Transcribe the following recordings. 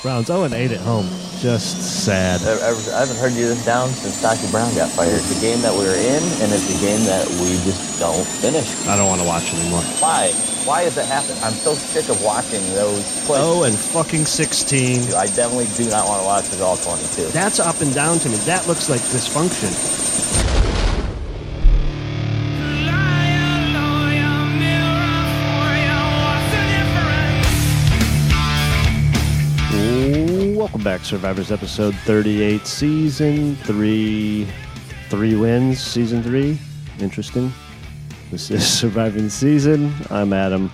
Browns 0-8 at home. Just sad. I haven't heard you this down since Dr. Brown got fired. It's a game that we were in, and it's a game that we just don't finish. I don't want to watch anymore. Why? Why does that happen? I'm so sick of watching those plays. 0-16. I definitely do not want to watch this all 22. That's up and down to me. That looks like dysfunction. Welcome back, Survivors episode 38, season 3. 3 wins, season 3. Interesting. This is Surviving Season. I'm Adam,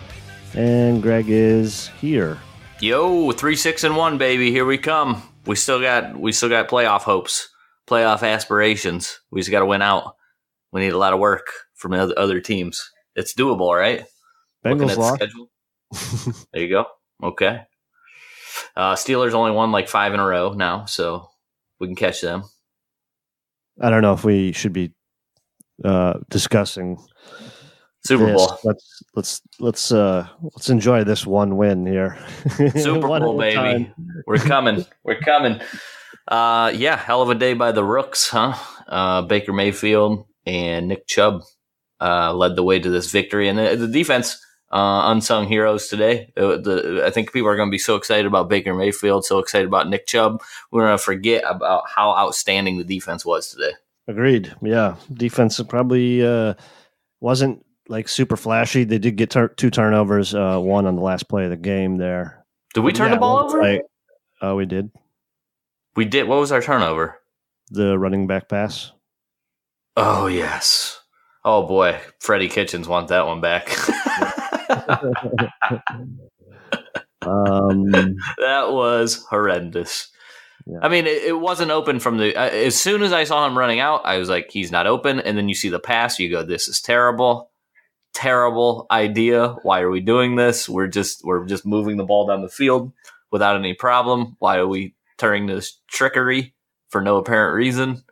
and Greg is here. Yo, 3-6-1, baby. Here we come. We still got playoff hopes, playoff aspirations. We just got to win out. We need a lot of work from other teams. It's doable, right? Bengals lost. There you go. Okay. Steelers only won like 5 in a row now, so we can catch them. I don't know if we should be discussing Super Bowl. Let's enjoy this one win here. Super Bowl, baby. Time. We're coming. Hell of a day by the Rooks, huh? Baker Mayfield and Nick Chubb led the way to this victory, and the defense. Unsung heroes today. I think people are going to be so excited about Baker Mayfield, so excited about Nick Chubb. We're going to forget about how outstanding the defense was today. Agreed. Yeah. Defense probably wasn't like super flashy. They did get 2 turnovers, one on the last play of the game there. Did we turn the ball over? We did. We did. What was our turnover? The running back pass. Oh, yes. Oh, boy. Freddie Kitchens want that one back. That was horrendous. Yeah. I mean, it wasn't open from the as soon as I saw him running out, I was like, he's not open. And then you see the pass, you go, this is terrible idea. Why are we doing this? We're just moving the ball down the field without any problem. Why are we turning this trickery for no apparent reason?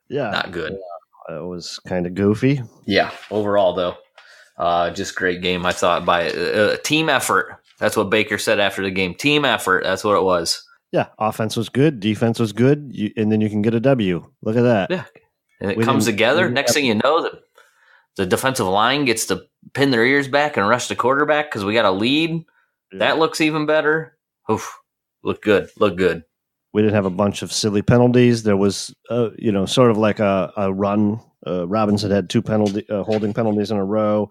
Yeah, not good. It was kind of goofy. Yeah, overall, though, just great game, I thought, by a team effort. That's what Baker said after the game. Team effort, that's what it was. Yeah, offense was good, defense was good, and then you can get a W. Look at that. Yeah, and it comes together. Next thing you know, the defensive line gets to pin their ears back and rush the quarterback because we got a lead. Yeah. That looks even better. Oof, look good. We didn't have a bunch of silly penalties. There was, sort of like a run. Robinson had 2 holding penalties in a row.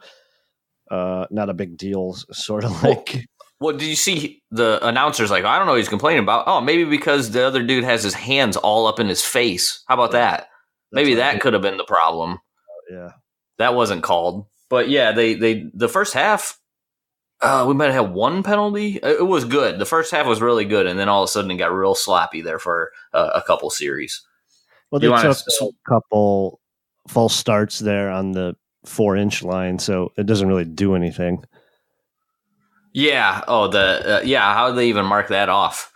Not a big deal, sort of like. Well, did you see the announcers like, I don't know what he's complaining about. Oh, maybe because the other dude has his hands all up in his face. How about that? Maybe that could have been the problem. Yeah. That wasn't called. But yeah, the first half, we might have had 1 penalty. It was good. The first half was really good, and then all of a sudden it got real sloppy there for a couple series. Well, they took a couple false starts there on the 4-inch line, so it doesn't really do anything. Yeah. Oh, how do they even mark that off?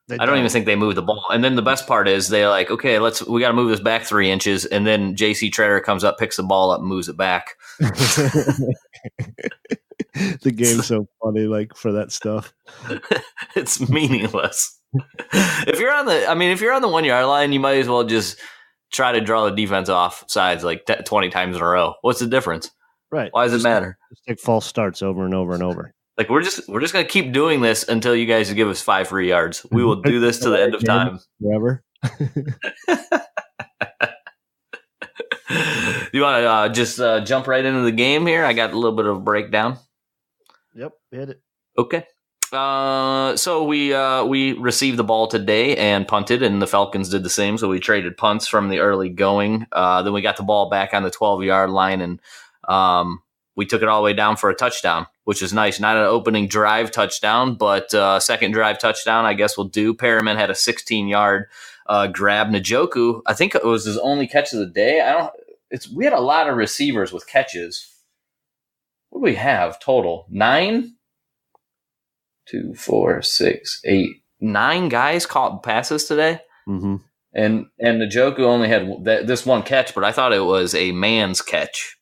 I don't even think they moved the ball. And then the best part is they're like, okay, we got to move this back 3 inches, and then J.C. Treader comes up, picks the ball up, and moves it back. The game's so funny, like, for that stuff. It's meaningless. If you're on the 1-yard line, you might as well just try to draw the defense off sides like 20 times in a row. What's the difference? Right. Why does it matter? Just take false starts over and over and over. Like we're just gonna keep doing this until you guys give us 5 free yards. We will do this to the end of time. Forever. You want to just jump right into the game here? I got a little bit of a breakdown. Yep, hit it. Okay. So we received the ball today and punted, and the Falcons did the same. So we traded punts from the early going. Then we got the ball back on the 12-yard line, and we took it all the way down for a touchdown, which is nice. Not an opening drive touchdown, but second drive touchdown, I guess, will do. Perriman had a 16-yard grab. Njoku, I think it was his only catch of the day. We had a lot of receivers with catches. What do we have total? 9? 2, 4, 6, 8, 9 guys caught passes today. Mm-hmm. And Njoku only had this one catch, but I thought it was a man's catch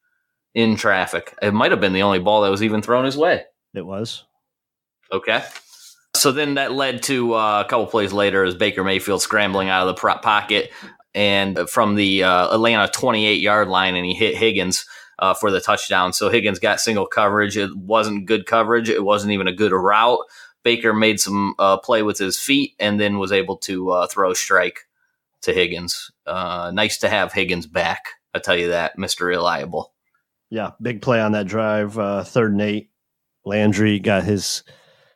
in traffic. It might have been the only ball that was even thrown his way. It was. Okay. So then that led to a couple plays later as Baker Mayfield scrambling out of the pocket and from the Atlanta 28-yard line, and he hit Higgins for the touchdown. So Higgins got single coverage. It wasn't good coverage. It wasn't even a good route. Baker made some play with his feet and then was able to throw a strike to Higgins. Nice to have Higgins back. I'll tell you that, Mr. Reliable. Yeah, big play on that drive. 3rd and 8. Landry got his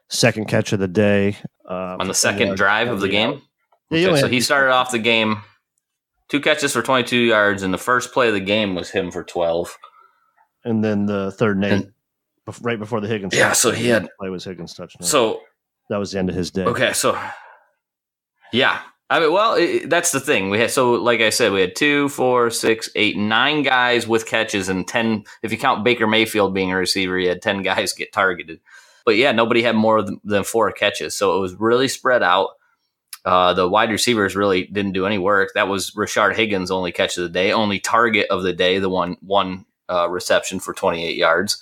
second catch of the day. On the second drive of the game? Yeah, okay, so he started off the game, 2 catches for 22 yards, and the first play of the game was him for 12. And then the 3rd and 8, right before the Higgins touchdown. So he had... play was Higgins' touchdown. So that was the end of his day. Okay, so... Yeah. I mean, well, that's the thing. We had, so like I said, we had 2, 4, 6, 8, 9 guys with catches, and 10. If you count Baker Mayfield being a receiver, he had 10 guys get targeted. But yeah, nobody had more than 4 catches, so it was really spread out. The wide receivers really didn't do any work. That was Rashard Higgins' only catch of the day, only target of the day, the one reception for 28 yards.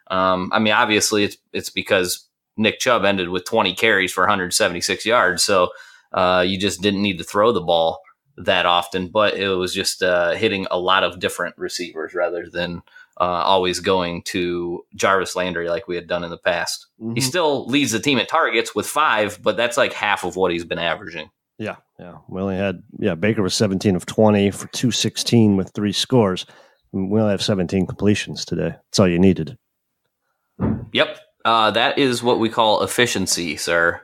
I mean, obviously, it's because Nick Chubb ended with 20 carries for 176 yards, so. You just didn't need to throw the ball that often, but it was just hitting a lot of different receivers rather than always going to Jarvis Landry like we had done in the past. Mm-hmm. He still leads the team in targets with 5, but that's like half of what he's been averaging. Yeah. We only had Baker was 17 of 20 for 216 with 3 scores. We only have 17 completions today. That's all you needed. Yep. That is what we call efficiency, sir.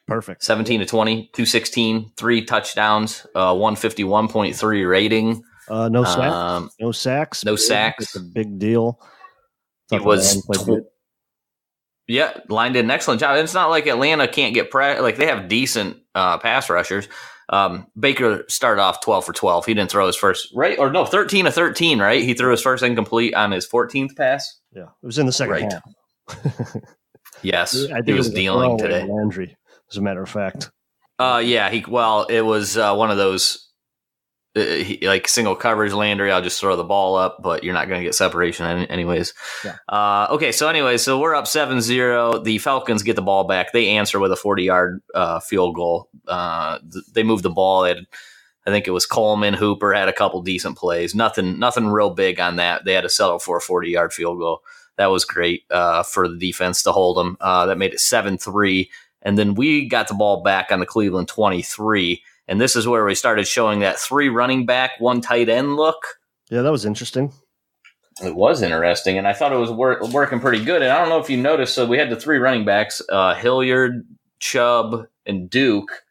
Perfect. 17 to 20, 216, 3 touchdowns, 151.3 rating. No sacks. No sacks. No sacks. It's a big deal. It was. Line did an excellent job. And it's not like Atlanta can't get pressure. Like they have decent pass rushers. Baker started off 12 for 12. He didn't throw his first, right? Or no, 13 of 13, right? He threw his first incomplete on his 14th pass. Yeah, it was in the second half. Yes, I think he was dealing today. Landry. As a matter of fact. It was one of those like single coverage Landry. I'll just throw the ball up, but you're not going to get separation anyways. Yeah. Okay, so we're up 7-0. The Falcons get the ball back. They answer with a 40-yard field goal. They moved the ball. I think it was Coleman. Hooper had a couple decent plays. Nothing real big on that. They had to settle for a 40-yard field goal. That was great for the defense to hold them. That made it 7-3. And then we got the ball back on the Cleveland 23. And this is where we started showing that 3 running back, 1 tight end look. Yeah, that was interesting. It was interesting. And I thought it was working pretty good. And I don't know if you noticed, so we had the 3 running backs, Hilliard, Chubb, and Duke.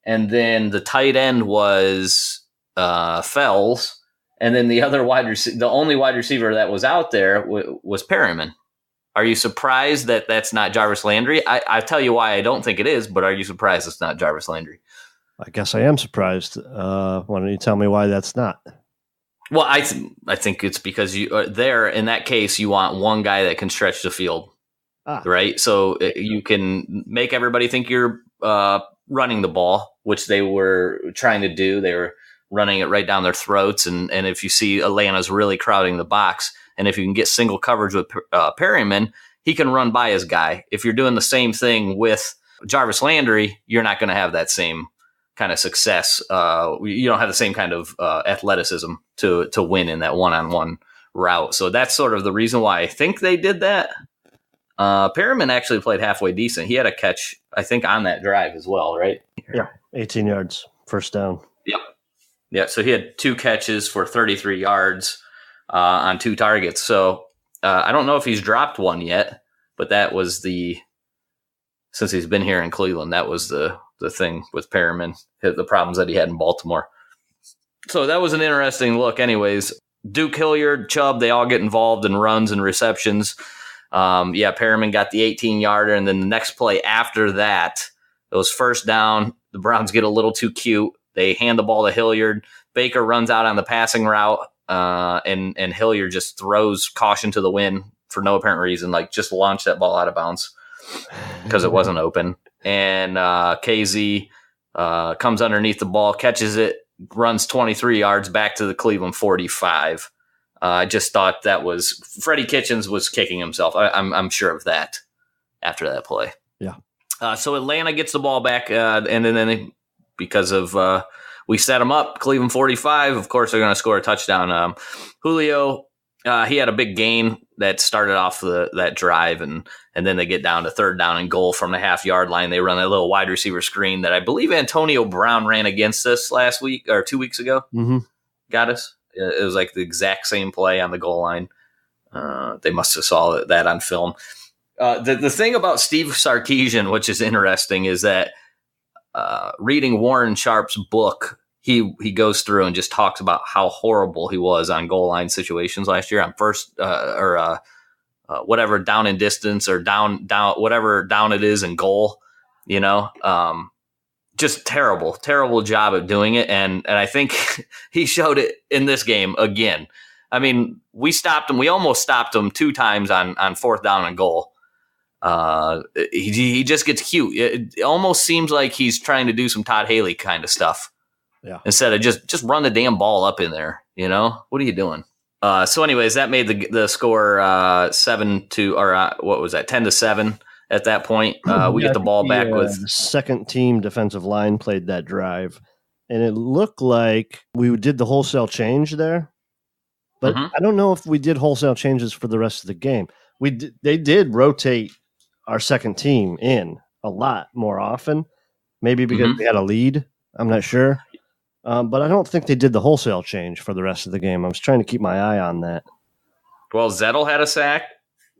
And then the tight end was Fells. And then the only wide receiver that was out there was Perriman. Are you surprised that that's not Jarvis Landry? I tell you why I don't think it is, but are you surprised it's not Jarvis Landry? I guess I am surprised. Why don't you tell me why that's not? Well, I think it's because you there in that case you want one guy that can stretch the field, right? So you can make everybody think you're running the ball, which they were trying to do. They were running it right down their throats, and if you see Atlanta's really crowding the box. And if you can get single coverage with Perriman, he can run by his guy. If you're doing the same thing with Jarvis Landry, you're not going to have that same kind of success. You don't have the same kind of athleticism to win in that one-on-one route. So that's sort of the reason why I think they did that. Perriman actually played halfway decent. He had a catch, I think, on that drive as well, right? Yeah, 18 yards, first down. Yep. Yeah, so he had 2 catches for 33 yards. On 2 targets. So I don't know if he's dropped one yet, but that was since he's been here in Cleveland, that was the thing with Perriman, the problems that he had in Baltimore. So that was an interesting look anyways. Duke, Hilliard, Chubb, they all get involved in runs and receptions. Perriman got the 18-yarder, and then the next play after that, it was first down. The Browns get a little too cute. They hand the ball to Hilliard. Baker runs out on the passing route. And Hilliard just throws caution to the wind for no apparent reason, like just launched that ball out of bounds because it wasn't open. And KZ comes underneath the ball, catches it, runs 23 yards back to the Cleveland 45. I just thought that was Freddie Kitchens was kicking himself. I'm sure of that. after that play. Yeah. So Atlanta gets the ball back, and then because of we set them up, Cleveland 45. Of course, they're going to score a touchdown. Julio, he had a big gain that started off that drive, and then they get down to third down and goal from the half-yard line. They run a little wide receiver screen that I believe Antonio Brown ran against us last week or 2 weeks ago. Mm-hmm. Got us. It was like the exact same play on the goal line. They must have saw that on film. The thing about Steve Sarkisian, which is interesting, is that reading Warren Sharp's book, he goes through and just talks about how horrible he was on goal line situations last year on first whatever down and distance or down whatever down it is in goal. Just terrible job of doing it, and I think he showed it in this game again. I mean, we stopped him. We almost stopped him 2 times on fourth down and goal. He just gets cute. It almost seems like he's trying to do some Todd Haley kind of stuff. Yeah. Instead of just run the damn ball up in there. What are you doing? So anyways, that made the score 10-7 at that point. We get the ball back with second team defensive line played that drive, and it looked like we did the wholesale change there. But I don't know if we did wholesale changes for the rest of the game. They did rotate our second team in a lot more often, maybe because we had a lead. I'm not sure. But I don't think they did the wholesale change for the rest of the game. I was trying to keep my eye on that. Well, Zettel had a sack.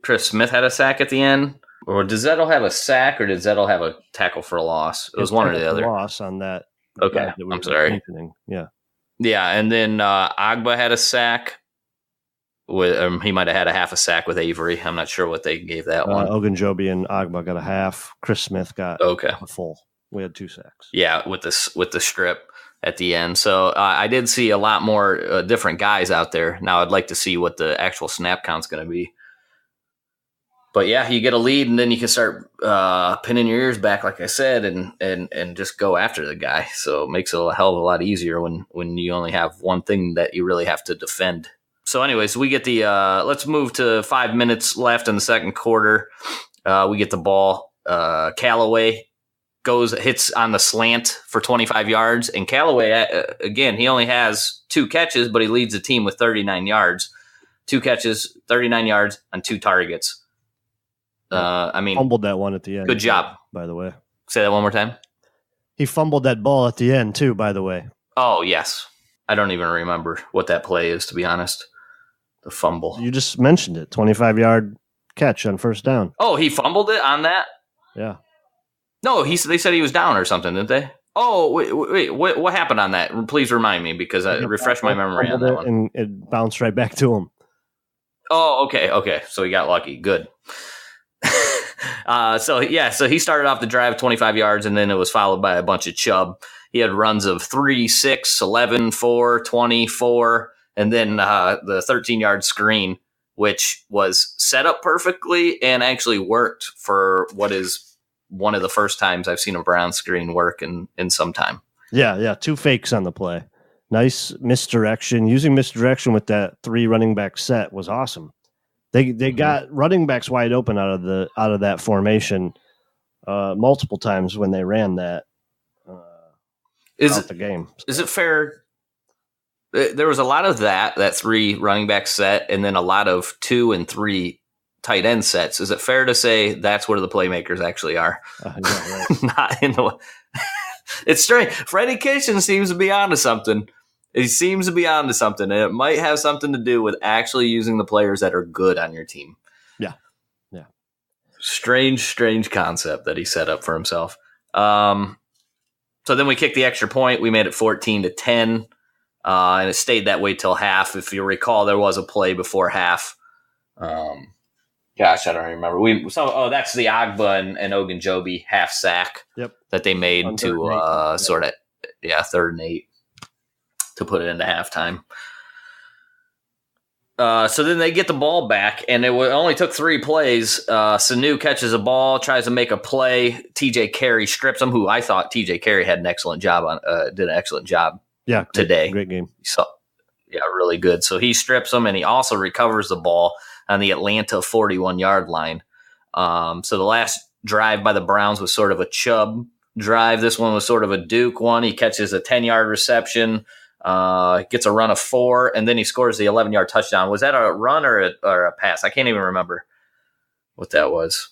Chris Smith had a sack at the end. Or did Zettel have a sack, or did Zettel have a tackle for a loss? It was one or the other. Loss on that. Okay, I'm sorry. Yeah. Yeah, and then Agba had a sack. He might have had a half a sack with Avery. I'm not sure what they gave that one. Ogunjobi and Agba got a half. Chris Smith got a full. We had 2 sacks. Yeah, with the strip at the end. So I did see a lot more different guys out there. Now I'd like to see what the actual snap count's going to be. But yeah, you get a lead, and then you can start pinning your ears back, like I said, and just go after the guy. So it makes it a hell of a lot easier when you only have one thing that you really have to defend. So anyways, we get the let's move to 5 minutes left in the second quarter. We get the ball. Callaway hits on the slant for 25 yards. And Callaway, again, he only has 2 catches, but he leads the team with 39 yards. 2 catches, 39 yards on 2 targets. Fumbled that one at the end. Good job. By the way. Say that one more time. He fumbled that ball at the end, too, by the way. Oh, yes. I don't even remember what that play is, to be honest. The fumble. You just mentioned it. 25-yard catch on first down. Oh, he fumbled it on that? Yeah. No, they said he was down or something, didn't they? Oh, wait. What happened on that? Please remind me, because I refreshed my memory on that one. And it bounced right back to him. Oh, okay. So he got lucky. Good. So he started off the drive 25 yards, and then it was followed by a bunch of chub. He had runs of 3, 6, 11, 4, 24, and then the 13-yard screen, which was set up perfectly and actually worked for what is one of the first times I've seen a Brown screen work in some time. Yeah, 2 fakes on the play. Nice misdirection. Using misdirection with that 3 running back set was awesome. They got running backs wide open out of that formation multiple times when they ran that. The game. Is it fair? There was a lot of that 3 running back set, and then a lot of 2 and 3 tight end sets. Is it fair to say that's where the playmakers actually are? Yeah, right. Not in the. It's strange. Freddie Kitchen seems to be onto something. He seems to be onto something, and it might have something to do with actually using the players that are good on your team. Yeah. Strange concept that he set up for himself. So then we kicked the extra point. We made it 14-10, and it stayed that way till half. If you recall, there was a play before half. Gosh, I don't remember. That's the Agba and Ogunjobi half sack that they made to sort of 3rd and 8 to put it into halftime. So then they get the ball back, and it only took 3 plays. Sanu catches a ball, tries to make a play. TJ Carey strips him, who I thought TJ Carey had an excellent job did an excellent job today. Great game. So, really good. So he strips him, and he also recovers the ball on the Atlanta 41-yard line. So the last drive by the Browns was sort of a Chubb drive. This one was sort of a Duke one. He catches a 10-yard reception, gets a run of 4, and then he scores the 11-yard touchdown. Was that a run or a pass? I can't even remember what that was.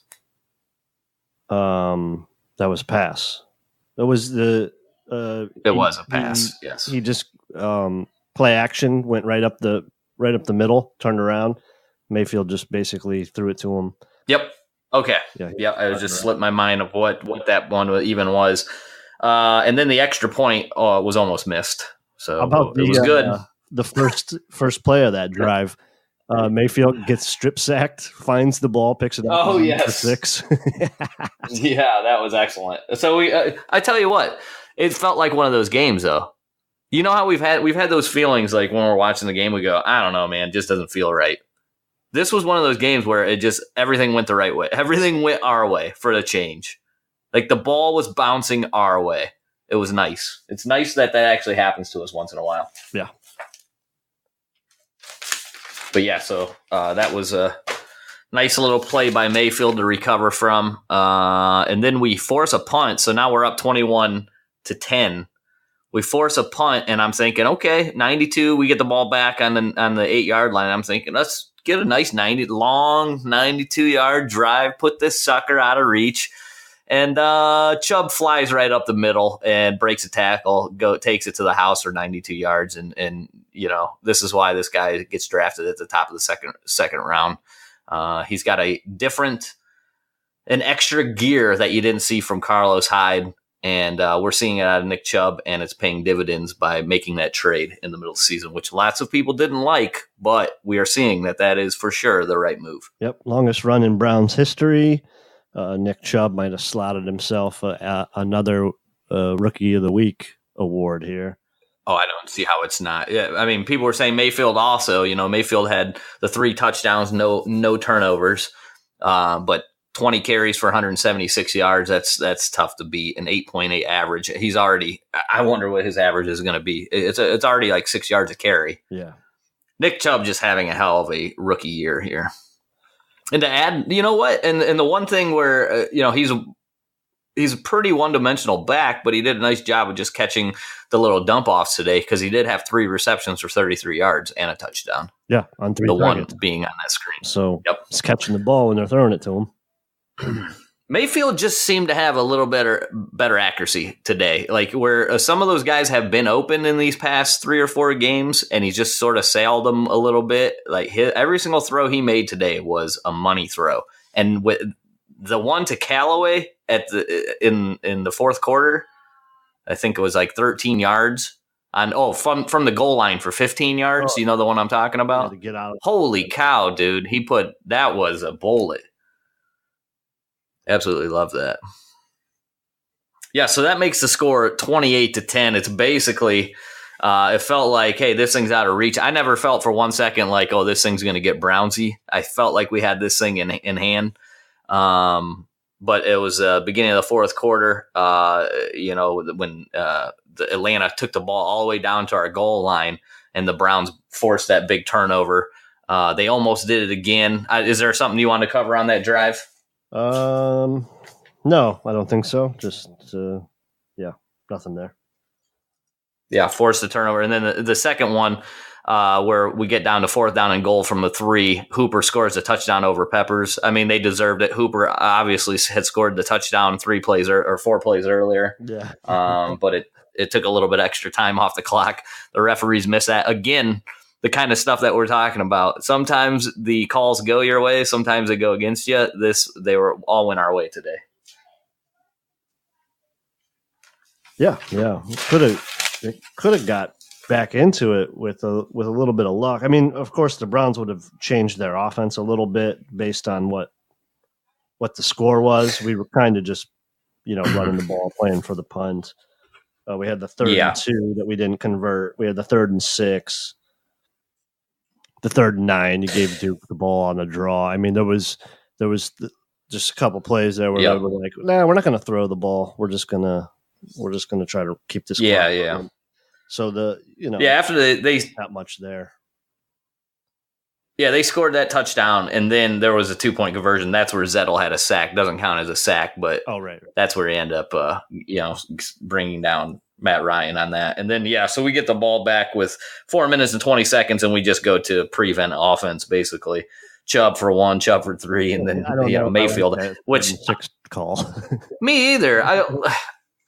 That was pass. That was the. It was a pass. Yes. He just play action went right up the middle, turned around. Mayfield just basically threw it to him. Yep. Okay. Yeah. I just slipped my mind of what that one even was. And then the extra point was almost missed. So it was good. The first play of that drive, Mayfield gets strip sacked, finds the ball, picks it up. Oh, yes. For 6. Yeah, that was excellent. So I tell you what, it felt like one of those games, though. You know how we've had those feelings like when we're watching the game, we go, I don't know, man, it just doesn't feel right. This was one of those games where everything went the right way. Everything went our way for the change. Like the ball was bouncing our way. It was nice. It's nice that actually happens to us once in a while. Yeah. But yeah, so that was a nice little play by Mayfield to recover from. And then we force a punt. So now we're up 21-10. We force a punt, and I'm thinking, okay, 92, we get the ball back on the 8-yard line. I'm thinking, let's get a nice 92-yard drive, put this sucker out of reach. And Chubb flies right up the middle and breaks a tackle, takes it to the house for 92 yards. And this is why this guy gets drafted at the top of the second round. He's got an extra gear that you didn't see from Carlos Hyde. And we're seeing it out of Nick Chubb, and it's paying dividends by making that trade in the middle of the season, which lots of people didn't like, but we are seeing that is for sure the right move. Yep, longest run in Browns history. Nick Chubb might have slotted himself another Rookie of the Week award here. Oh, I don't see how it's not. Yeah, I mean, people were saying Mayfield also. Mayfield had the 3 touchdowns, no turnovers, but 20 carries for 176 yards. That's tough to beat. An 8.8 average. He's already. I wonder what his average is going to be. It's already like 6 yards a carry. Yeah. Nick Chubb just having a hell of a rookie year here. And to add, you know what? And the one thing where he's a pretty one-dimensional back, but he did a nice job of just catching the little dump-offs today because he did have 3 receptions for 33 yards and a touchdown. Yeah, on 3 targets. One being on that screen. So he's catching the ball when they're throwing it to him. Mayfield just seemed to have a little better accuracy today. Like where some of those guys have been open in these past 3 or 4 games, and he just sort of sailed them a little bit. Like every single throw he made today was a money throw. And with the one to Callaway in the fourth quarter, I think it was like 13 yards from the goal line for 15 yards. You know the one I'm talking about? To get out. Holy cow, dude! That was a bullet. Absolutely love that. Yeah, so that makes the score 28-10. It's basically, it felt like, hey, this thing's out of reach. I never felt for 1 second like, oh, this thing's going to get Brownsy. I felt like we had this thing in hand. But it was beginning of the fourth quarter, when the Atlanta took the ball all the way down to our goal line, and the Browns forced that big turnover. They almost did it again. Is there something you want to cover on that drive? No, I don't think so. Just, nothing there. Yeah, forced the turnover. And then the second one, where we get down to 4th down and goal from the 3, Hooper scores a touchdown over Peppers. I mean, they deserved it. Hooper obviously had scored the touchdown 4 plays earlier. Yeah. But it took a little bit extra time off the clock. The referees missed that. Again, the kind of stuff that we're talking about. Sometimes the calls go your way. Sometimes they go against you. They were all went our way today. Yeah. Could have got back into it with a little bit of luck. I mean, of course, the Browns would have changed their offense a little bit based on what the score was. We were kind of just, running the ball, playing for the punt. We had the 3rd and 2 that we didn't convert. We had the 3rd and 6. The 3rd and 9, you gave Duke the ball on the draw. I mean, there was just a couple plays there where they were like, "Nah, we're not going to throw the ball. We're just gonna try to keep this." Yeah. So after they not much there. Yeah, they scored that touchdown, and then there was a 2-point conversion. That's where Zettel had a sack. Doesn't count as a sack, but right. That's where he ended up, bringing down Matt Ryan on that. And then, so we get the ball back with 4 minutes and 20 seconds, and we just go to prevent offense, basically. Chubb for 1, Chubb for 3, and then Mayfield. Like which 6 call. Me either.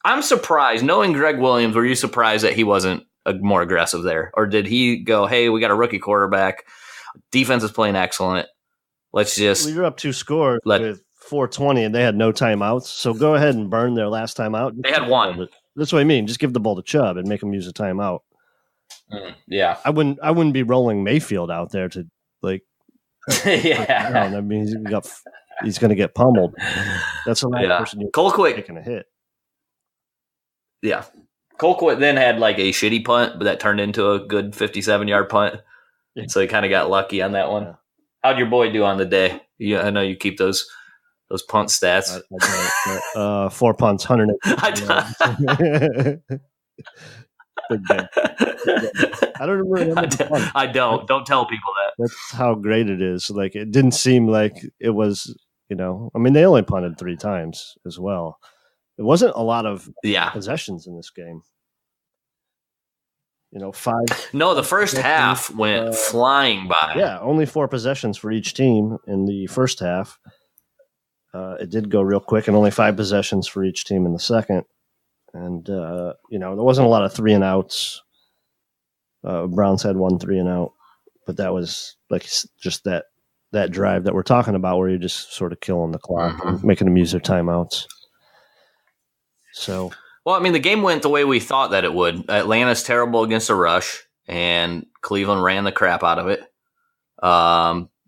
I'm surprised. Knowing Greg Williams, were you surprised that he wasn't more aggressive there? Or did he go, hey, we got a rookie quarterback. Defense is playing excellent. Let's just... You're up 2 scores with 4:20, and they had no timeouts. So go ahead and burn their last timeout. They had 1. That's what I mean. Just give the ball to Chubb and make him use a timeout. Yeah. I wouldn't be rolling Mayfield out there to, like... yeah. I mean, he's going to get pummeled. That's the last person you're Colquitt taking a hit. Yeah. Colquitt then had like a shitty punt, but that turned into a good 57-yard punt. Yeah. So he kind of got lucky on that one. Yeah. How'd your boy do on the day? I know you keep those punt stats. 4 punts, 100. Big day. I don't remember. I don't. Don't tell people that. That's how great it is. Like, it didn't seem like it was, I mean, they only punted 3 times as well. It wasn't a lot of possessions in this game. 5. No, the first half went flying by. Yeah, only 4 possessions for each team in the first half. It did go real quick, and only 5 possessions for each team in the second. And, there wasn't a lot of 3-and-outs. Browns had 1 3-and-out, but that was like just that drive that we're talking about where you're just sort of killing the clock and making them use their timeouts. So... Well, I mean, the game went the way we thought that it would. Atlanta's terrible against the rush, and Cleveland ran the crap out of it.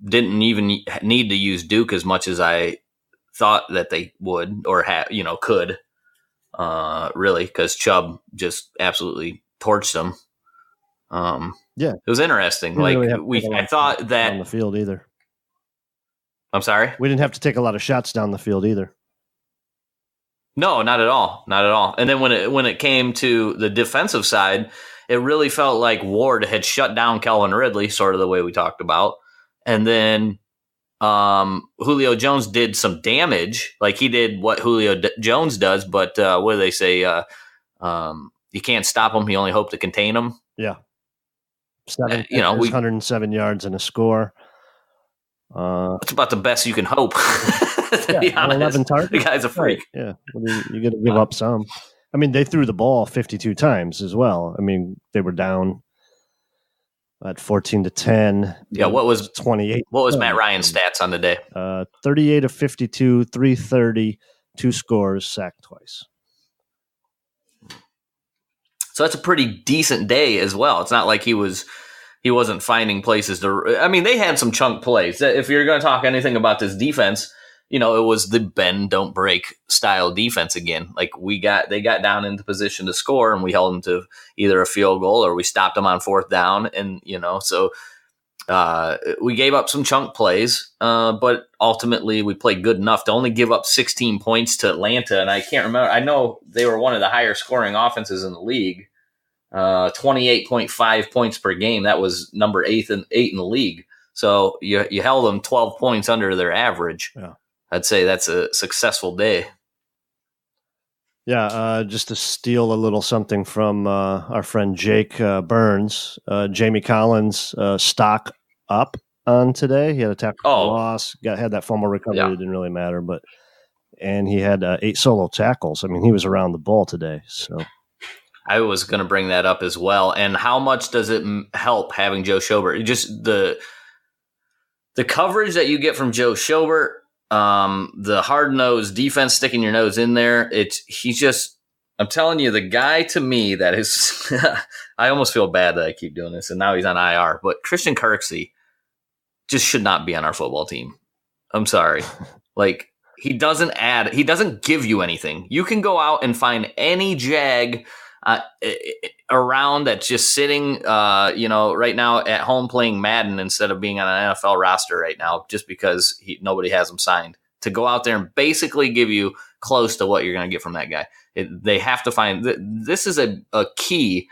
Didn't even need to use Duke as much as I thought that they would or could, really, because Chubb just absolutely torched them. It was interesting. I thought that on the field either. I'm sorry? We didn't have to take a lot of shots down the field either. No, not at all. Not at all. And then when it came to the defensive side, it really felt like Ward had shut down Calvin Ridley, sort of the way we talked about. And then Julio Jones did some damage. Like, he did what Julio Jones does, but what do they say? You can't stop him. You only hope to contain him. Yeah. 107 yards and a score. It's about the best you can hope. To be honest. 11 targets. The guy's a freak. Right. Yeah. You got to give up some. I mean, they threw the ball 52 times as well. I mean, they were down at 14-10. Yeah. What was 28? What was Matt Ryan's stats on the day? 38 of 52, 330, 2 scores, sacked twice. So that's a pretty decent day as well. It's not like he wasn't finding places to. I mean, they had some chunk plays. If you're going to talk anything about this defense, it was the bend don't break style defense again. Like, they got down into position to score, and we held them to either a field goal or we stopped them on 4th down. And so we gave up some chunk plays, but ultimately we played good enough to only give up 16 points to Atlanta. And I can't remember. I know they were one of the higher scoring offenses in the league. 28.5 points per game. That was number 8 in the league. So you held them 12 points under their average. Yeah. I'd say that's a successful day. Yeah, just to steal a little something from our friend Jake Burns, Jamie Collins stock up on today. He had a tackle for loss, had that fumble recovery. It didn't really matter, and he had 8 solo tackles. I mean, he was around the ball today. So I was going to bring that up as well. And how much does it help having Joe Schobert? Just the coverage that you get from Joe Schobert. The hard-nosed defense sticking your nose in there. I'm telling you, the guy to me that is, I almost feel bad that I keep doing this, and now he's on IR, but Christian Kirksey just should not be on our football team. I'm sorry. Like, he doesn't give you anything. You can go out and find any jag around that's just sitting, right now at home playing Madden instead of being on an NFL roster right now, just because nobody has him signed, to go out there and basically give you close to what you're going to get from that guy. They have to find this is a key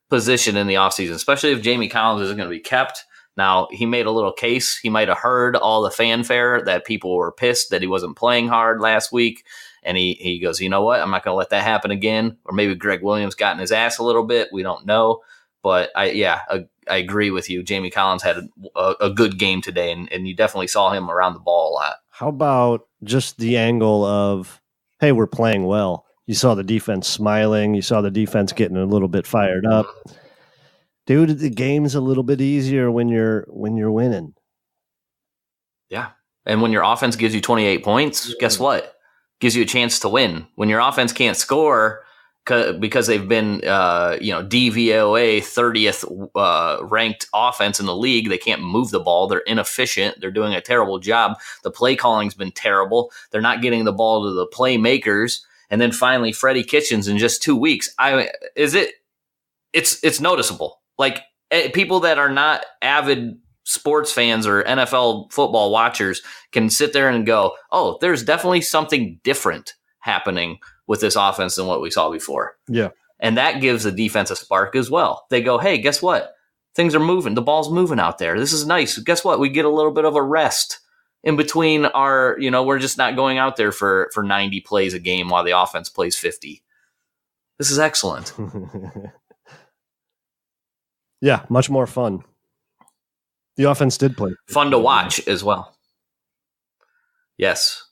position in the offseason, especially if Jamie Collins isn't going to be kept. Now, he made a little case. He might have heard all the fanfare that people were pissed that he wasn't playing hard last week. And he goes, you know what? I'm not going to let that happen again. Or maybe Greg Williams got in his ass a little bit. We don't know. But I agree with you. Jamie Collins had a good game today, and you definitely saw him around the ball a lot. How about just the angle of, hey, we're playing well. You saw the defense smiling. You saw the defense getting a little bit fired up. Dude, the game's a little bit easier when you're winning. Yeah. And when your offense gives you 28 points, guess what? Gives you a chance to win. When your offense can't score because they've been DVOA 30th ranked offense in the league, they can't move the ball. They're inefficient. They're doing a terrible job. The play calling's been terrible. They're not getting the ball to the playmakers. And then finally, Freddie Kitchens in just 2 weeks. It's noticeable. Like, people that are not avid sports fans or NFL football watchers can sit there and go, oh, there's definitely something different happening with this offense than what we saw before. Yeah. And that gives the defense a spark as well. They go, hey, guess what? Things are moving. The ball's moving out there. This is nice. Guess what? We get a little bit of a rest in between our, we're just not going out there for 90 plays a game while the offense plays 50. This is excellent. Yeah, much more fun. The offense did play. Fun to watch as well. Yes.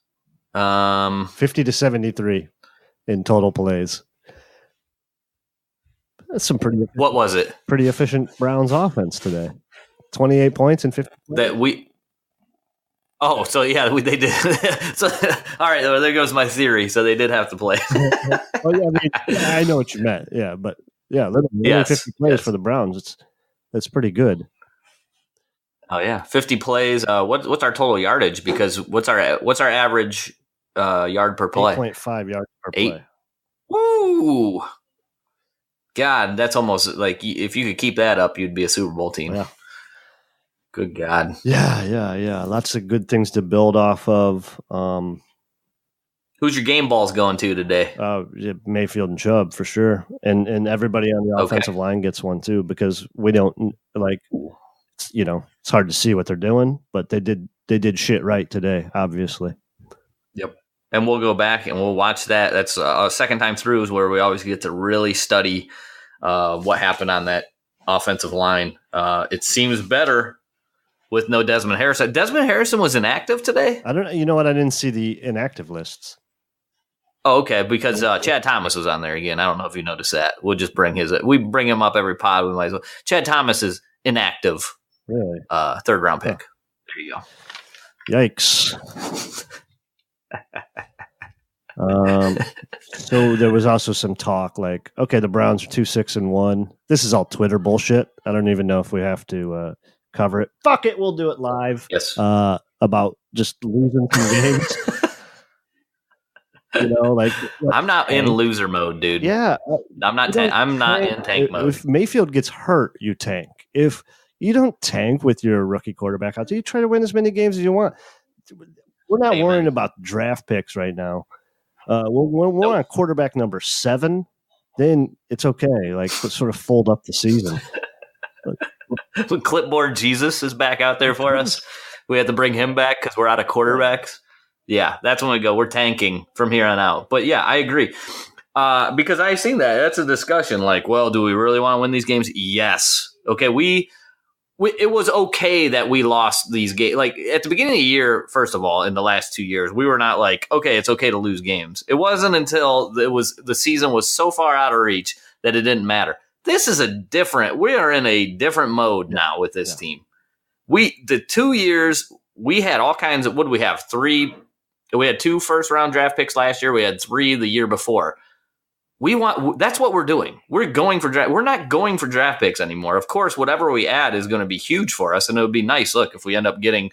50-73 in total plays. That's some pretty. What was it? Pretty efficient Browns offense today. 28 points and 50. Oh, so yeah, they did. So, all right, there goes my theory. So they did have to play. Well, yeah, I know what you meant. Yeah, but yeah, literally 50 plays for the Browns. That's pretty good. Oh yeah, 50 plays. What's our total yardage? Because what's our average yard per play? 8.5 yards per play. Woo! God, that's almost like if you could keep that up, you'd be a Super Bowl team. Yeah. Good God. Yeah. Lots of good things to build off of. Who's your game balls going to today? Mayfield and Chubb for sure, and everybody on the offensive line gets one too, because we don't it's hard to see what they're doing, but they did shit right today, obviously. Yep. And we'll go back and we'll watch that. That's a second time through is where we always get to really study what happened on that offensive line. It seems better with no Desmond Harrison. Desmond Harrison was inactive today? I don't know. You know what? I didn't see the inactive lists. Oh, okay, because Chad Thomas was on there again. I don't know if you noticed that. We'll just bring we bring him up every pod. We might as well. Chad Thomas is inactive. Really? Third round pick. There you go. Yikes. So there was also some talk like, okay, the Browns are 2-6-1. This is all Twitter bullshit. I don't even know if we have to cover it. Fuck it, we'll do it live. Yes. About just losing some games. I'm not in loser mode, dude. Yeah, I'm not. I'm not in tank mode. If Mayfield gets hurt, you tank. If you don't tank with your rookie quarterback out there, you try to win as many games as you want. We're not worrying about draft picks right now. When we're on quarterback number 7, then it's okay. Like, sort of fold up the season. Clipboard Jesus is back out there for us. We had to bring him back because we're out of quarterbacks. Yeah, that's when we go. We're tanking from here on out. But yeah, I agree. Because I've seen that. That's a discussion. Like, well, do we really want to win these games? Yes. Okay, it was okay that we lost these games. Like, at the beginning of the year, first of all, in the last 2 years, we were not like, okay, it's okay to lose games. It wasn't until the season was so far out of reach that it didn't matter. This is we are in a different mode now with this team. The 2 years, we had all kinds of, what do we have? We had 2 first-round draft picks last year. We had 3 the year before. That's what we're doing. We're going for draft. We're not going for draft picks anymore. Of course, whatever we add is going to be huge for us, and it would be nice. Look, if we end up getting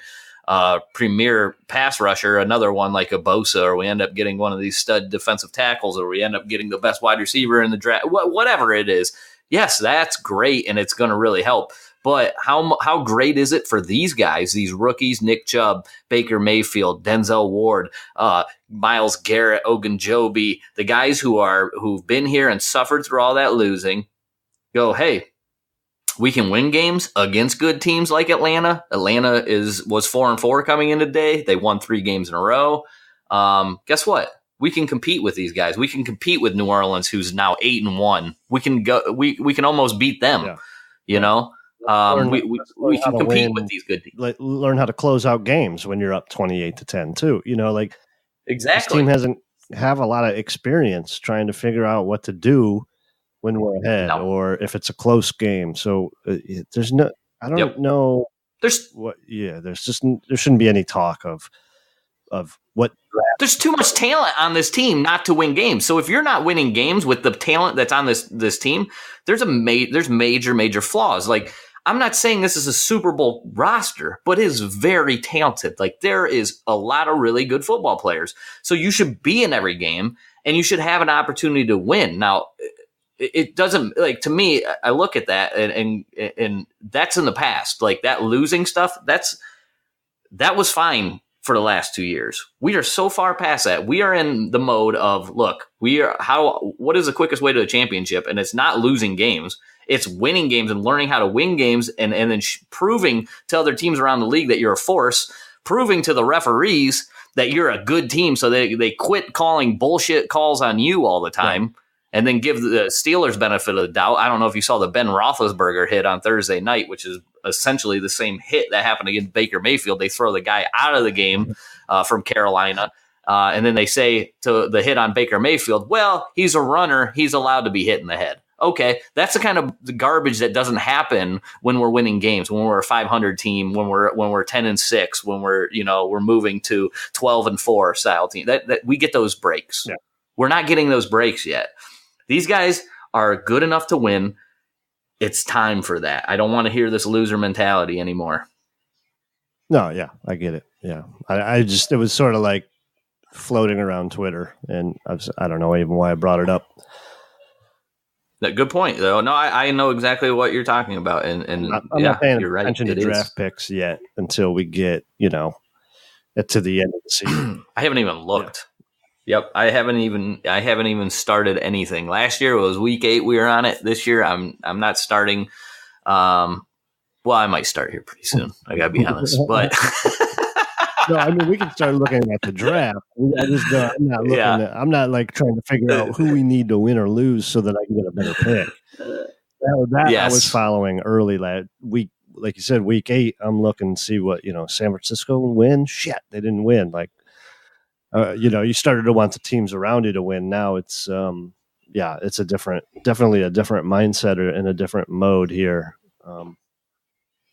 premier pass rusher, another one like a Bosa, or we end up getting one of these stud defensive tackles, or we end up getting the best wide receiver in the draft, whatever it is, yes, that's great, and it's going to really help. But how great is it for these guys, these rookies, Nick Chubb, Baker Mayfield, Denzel Ward, Myles Garrett, Ogunjobi, the guys who've been here and suffered through all that losing, go, hey, we can win games against good teams like Atlanta. Atlanta was 4-4 coming in today. They won 3 games in a row. Guess what? We can compete with these guys. We can compete with New Orleans, who's now 8-1. We can go. We can almost beat them. Yeah. You know, we can compete with these good teams. Learn how to close out games when you're up 28-10 too. You know, like exactly. This team hasn't have a lot of experience trying to figure out what to do when we're ahead or if it's a close game. So there's no, I don't know. There shouldn't be any talk of what. There's too much talent on this team not to win games. So if you're not winning games with the talent that's on this team, there's major flaws. Like, I'm not saying this is a Super Bowl roster, but it is very talented. Like, there is a lot of really good football players. So you should be in every game and you should have an opportunity to win. Now, it doesn't, like, to me, I look at that and that's in the past. Like, that losing stuff, that was fine for the last 2 years. We are so far past that. We are in the mode of, look, what is the quickest way to a championship? And it's not losing games. It's winning games and learning how to win games and then proving to other teams around the league that you're a force, proving to the referees that you're a good team so they quit calling bullshit calls on you all the time and then give the Steelers benefit of the doubt. I don't know if you saw the Ben Roethlisberger hit on Thursday night, which is essentially the same hit that happened against Baker Mayfield. They throw the guy out of the game from Carolina. And then they say to the hit on Baker Mayfield, well, he's a runner. He's allowed to be hit in the head. Okay, that's the kind of garbage that doesn't happen when we're winning games, when we're a 500 team, when we're 10-6, when we're moving to 12-4 style team. That we get those breaks. Yeah. We're not getting those breaks yet. These guys are good enough to win. It's time for that. I don't want to hear this loser mentality anymore. No, yeah, I get it. Yeah, it was sort of like floating around Twitter, and I don't know even why I brought it up. Good point, though. No, I know exactly what you're talking about, and I'm not paying attention to draft picks yet until we get to the end of the season. I haven't even looked. Yeah. Yep, I haven't even started anything. Last year was week 8. We were on it. This year, I'm not starting. Well, I might start here pretty soon. I gotta be honest, but. No, I mean, we can start looking at the draft. I'm not looking at, I'm not like trying to figure out who we need to win or lose so that I can get a better pick. I was following early last week. Like you said, week 8, I'm looking to see what, San Francisco win. Shit, they didn't win. Like, you started to want the teams around you to win. Now it's, it's definitely a different mindset and a different mode here.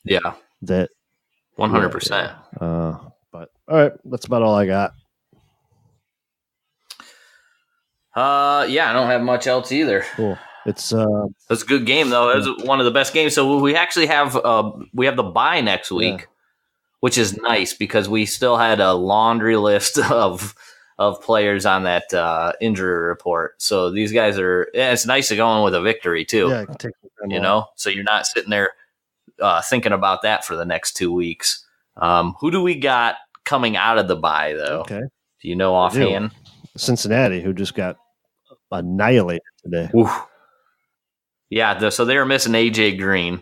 That 100%. But all right, that's about all I got. I don't have much else either. Cool. It's a good game though. It was one of the best games. So we actually have the bye next week, which is nice because we still had a laundry list of players on that injury report. So these guys it's nice to go in with a victory too. Yeah, take the so you're not sitting there thinking about that for the next 2 weeks. Who do we got coming out of the bye, though? Okay. Do you know offhand? Cincinnati, who just got annihilated today. Oof. Yeah, so they were missing A.J. Green.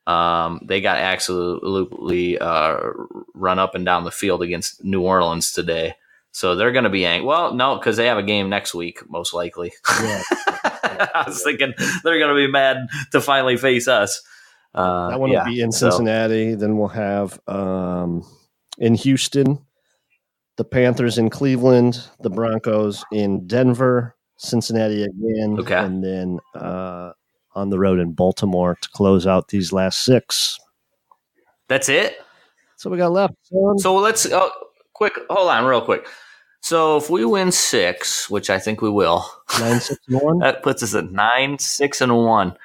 They got absolutely run up and down the field against New Orleans today. So they're going to be angry. Well, no, because they have a game next week, most likely. Yeah. I was thinking they're going to be mad to finally face us. That one will be in Cincinnati. So. Then we'll have in Houston, the Panthers in Cleveland, the Broncos in Denver, Cincinnati again, and then on the road in Baltimore to close out these last 6. That's it? That's what we got left. So let's hold on real quick. So if we win 6, which I think we will, 9-6-1, that puts us at 9-6-1.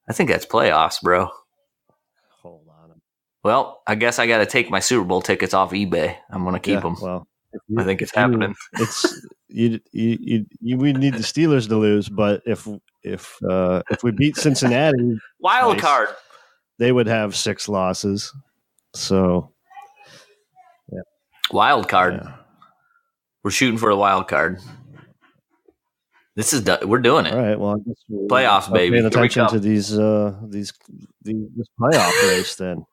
I think that's playoffs, bro. Hold on. Well, I guess I got to take my Super Bowl tickets off eBay. I'm going to keep them. Well, I think it's happening. We need the Steelers to lose, but if we beat Cincinnati, wild card, they would have 6 losses. So, wild card. Yeah. We're shooting for a wild card. We're doing it. All right. Well, I guess Playoffs, baby. Paying Here we attention come. to this playoff race then.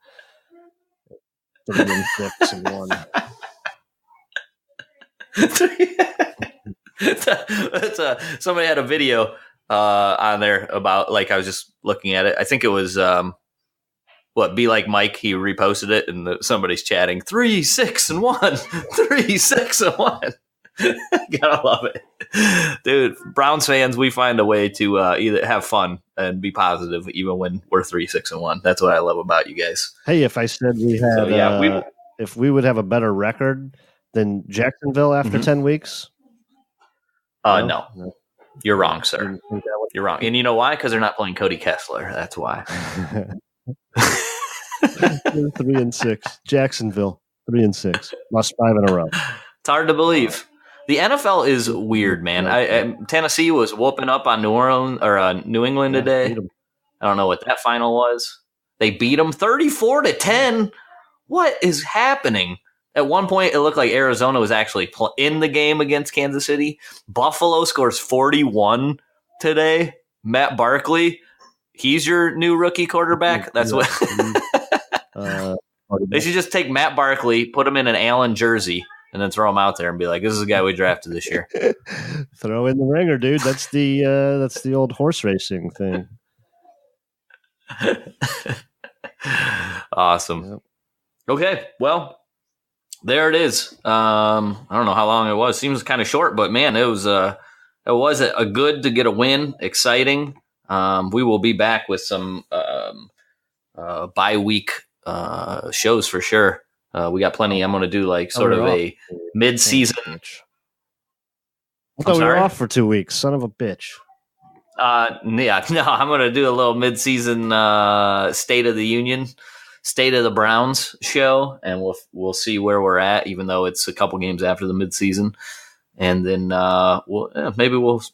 3-6-1. Somebody had a video on there about, like, I was just looking at it. I think it was Be Like Mike. He reposted it, and somebody's chatting 3-6-1, 3-6-1. Gotta love it, dude. Browns fans, we find a way to either have fun and be positive, even when we're 3-6-1. That's what I love about you guys. Hey, if I said we had, if we would have a better record than Jacksonville after 10 weeks. No. You're wrong, sir. You're wrong. And you know why? Because they're not playing Cody Kessler. That's why. 3-6. Jacksonville, 3-6. Lost 5 in a row. It's hard to believe. The NFL is weird, man. Tennessee was whooping up on New Orleans or New England today. I don't know what that final was. They beat them 34-10. What is happening? At one point, it looked like Arizona was actually in the game against Kansas City. Buffalo scores 41 today. Matt Barkley, he's your new rookie quarterback. That's what. They should just take Matt Barkley, put him in an Allen jersey, and then throw him out there and be like, "This is the guy we drafted this year." Throw in the ringer, dude. That's the old horse racing thing. Awesome. Yep. Okay, well, there it is. I don't know how long it was. Seems kind of short, but man, it was a good to get a win. Exciting. We will be back with some bye week shows for sure. We got plenty. I'm going to do like sort of a mid-season. I thought we were off for 2 weeks. Son of a bitch. I'm going to do a little mid-season State of the Union, State of the Browns show, and we'll see where we're at, even though it's a couple games after the mid-season. And then maybe we'll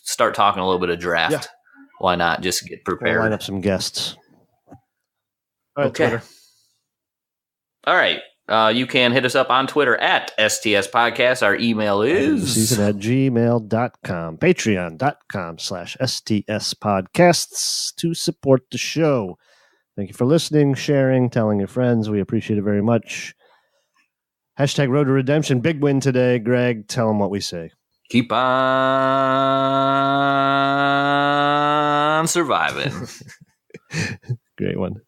start talking a little bit of draft. Yeah. Why not? Just get prepared. We'll line up some guests. All right, okay. Twitter. All right. You can hit us up on Twitter at STS Podcast. Our email is season@gmail.com. Patreon.com/STS Podcasts to support the show. Thank you for listening, sharing, telling your friends. We appreciate it very much. Hashtag Road to Redemption. Big win today, Greg. Tell them what we say. Keep on surviving. Great one.